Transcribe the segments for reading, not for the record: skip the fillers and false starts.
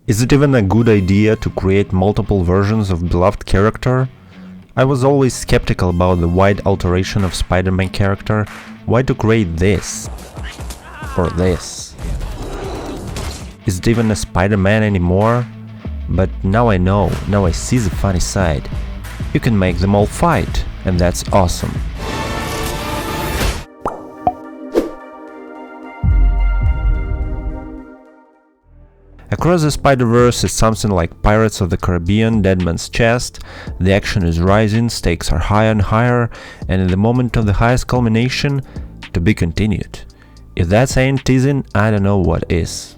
Is it even a good idea to create multiple versions of beloved character? I was always skeptical about the wide alteration of Spider-Man character. Why to create this? Or this? Is it even a Spider-Man anymore? But now I know, now I see the funny side. You can make them all fight, and that's awesome. Across the Spider-Verse is something like Pirates of the Caribbean, Dead Man's Chest. The action is rising, stakes are higher and higher, and in the moment of the highest culmination, to be continued. If that ain't teasing, I don't know what is.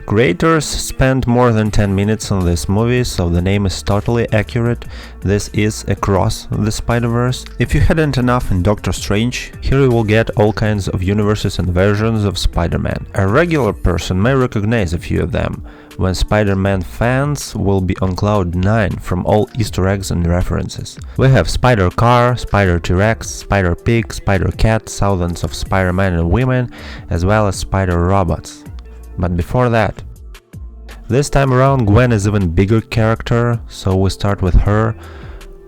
Creators spent more than 10 minutes on this movie, so the name is totally accurate. This is Across the Spider-Verse. If you hadn't enough in Doctor Strange, here you will get all kinds of universes and versions of Spider-Man. A regular person may recognize a few of them, when Spider-Man fans will be on cloud 9 from all Easter eggs and references. We have Spider-Car, Spider-T-Rex, Spider-Pig, Spider-Cat, thousands of Spider-Man and women, as well as Spider-Robots. But before that, this time around Gwen is even bigger character, so we start with her.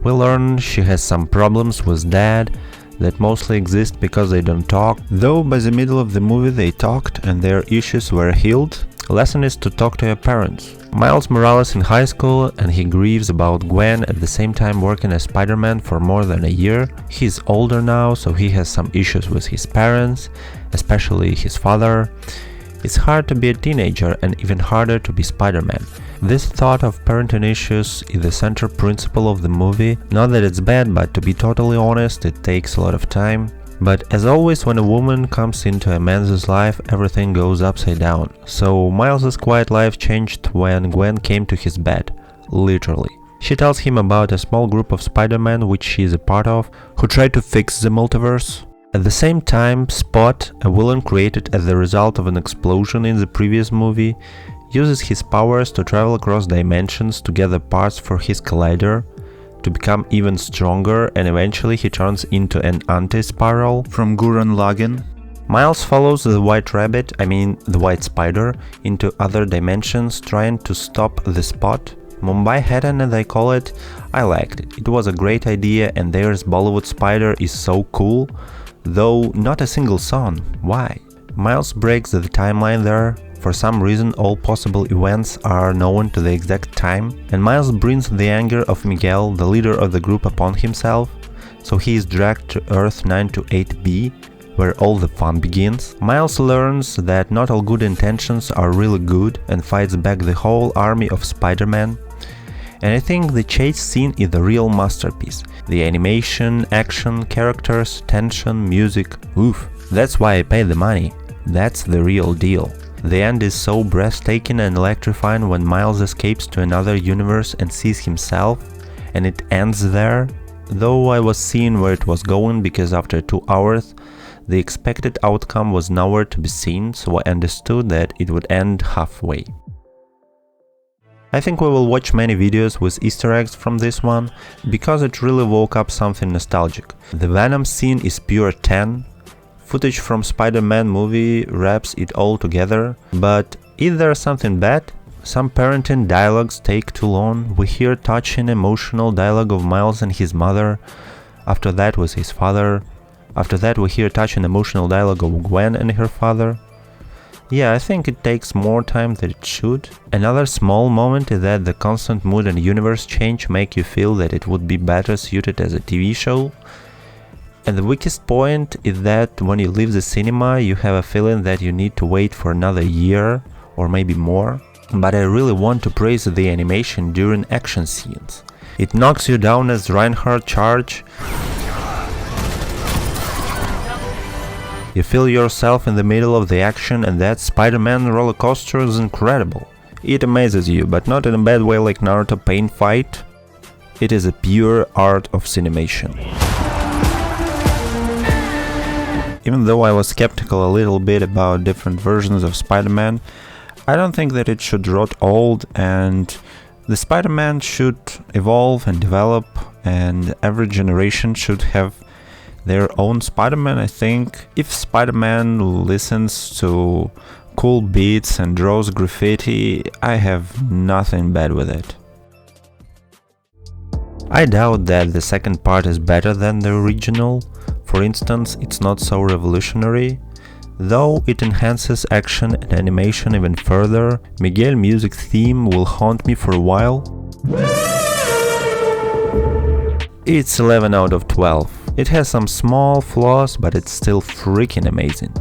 We learn she has some problems with dad that mostly exist because they don't talk, though by the middle of the movie they talked and their issues were healed. Lesson is to talk to your parents. Miles Morales in high school and he grieves about Gwen, at the same time working as Spider-Man for more than a year. He's older now, so he has some issues with his parents, especially his father. It's hard to be a teenager and even harder to be Spider-Man. This thought of parenting issues is the central principle of the movie. Not that it's bad, but to be totally honest, it takes a lot of time. But as always, when a woman comes into a man's life, everything goes upside down. So Miles' quiet life changed when Gwen came to his bed, literally. She tells him about a small group of Spider-Man which she is a part of, who try to fix the multiverse. At the same time, Spot, a villain created as the result of an explosion in the previous movie, uses his powers to travel across dimensions to gather parts for his collider, to become even stronger, and eventually he turns into an anti-spiral from Gurren Lagann. Miles follows the White Rabbit, the White Spider, into other dimensions, trying to stop the Spot. Mumbai Hidden, as I call it. I liked it. It was a great idea, and there's Bollywood Spider is so cool. Though not a single song. Why? Miles breaks the timeline there. For some reason all possible events are known to the exact time, and Miles brings the anger of Miguel, the leader of the group, upon himself, so he is dragged to Earth 928B, where all the fun begins. Miles learns that not all good intentions are really good and fights back the whole army of Spider-Man. And I think the chase scene is the real masterpiece. The animation, action, characters, tension, music, oof. That's why I pay the money. That's the real deal. The end is so breathtaking and electrifying when Miles escapes to another universe and sees himself, and it ends there. Though I was seeing where it was going, because after 2 hours the expected outcome was nowhere to be seen, so I understood that it would end halfway. I think we will watch many videos with Easter eggs from this one, because it really woke up something nostalgic. The Venom scene is pure 10. Footage from Spider-Man movie wraps it all together, but is there something bad? Some parenting dialogues take too long. We hear touching emotional dialogue of Miles and his mother, after that with his father, after that we hear touching emotional dialogue of Gwen and her father. Yeah, I think it takes more time than it should. Another small moment is that the constant mood and universe change make you feel that it would be better suited as a TV show. And the weakest point is that when you leave the cinema, you have a feeling that you need to wait for another year or maybe more. But I really want to praise the animation during action scenes. It knocks you down as Reinhardt charge. You feel yourself in the middle of the action, and that Spider-Man roller coaster is incredible. It amazes you, but not in a bad way like Naruto pain fight. It is a pure art of cinemation. Even though I was skeptical a little bit about different versions of Spider-Man, I don't think that it should rot old, and the Spider-Man should evolve and develop, and every generation should have their own Spider-Man, I think. If Spider-Man listens to cool beats and draws graffiti, I have nothing bad with it. I doubt that the second part is better than the original. For instance, it's not so revolutionary, though it enhances action and animation even further. Miguel music theme will haunt me for a while. It's 11 out of 12. It has some small flaws, but it's still freaking amazing.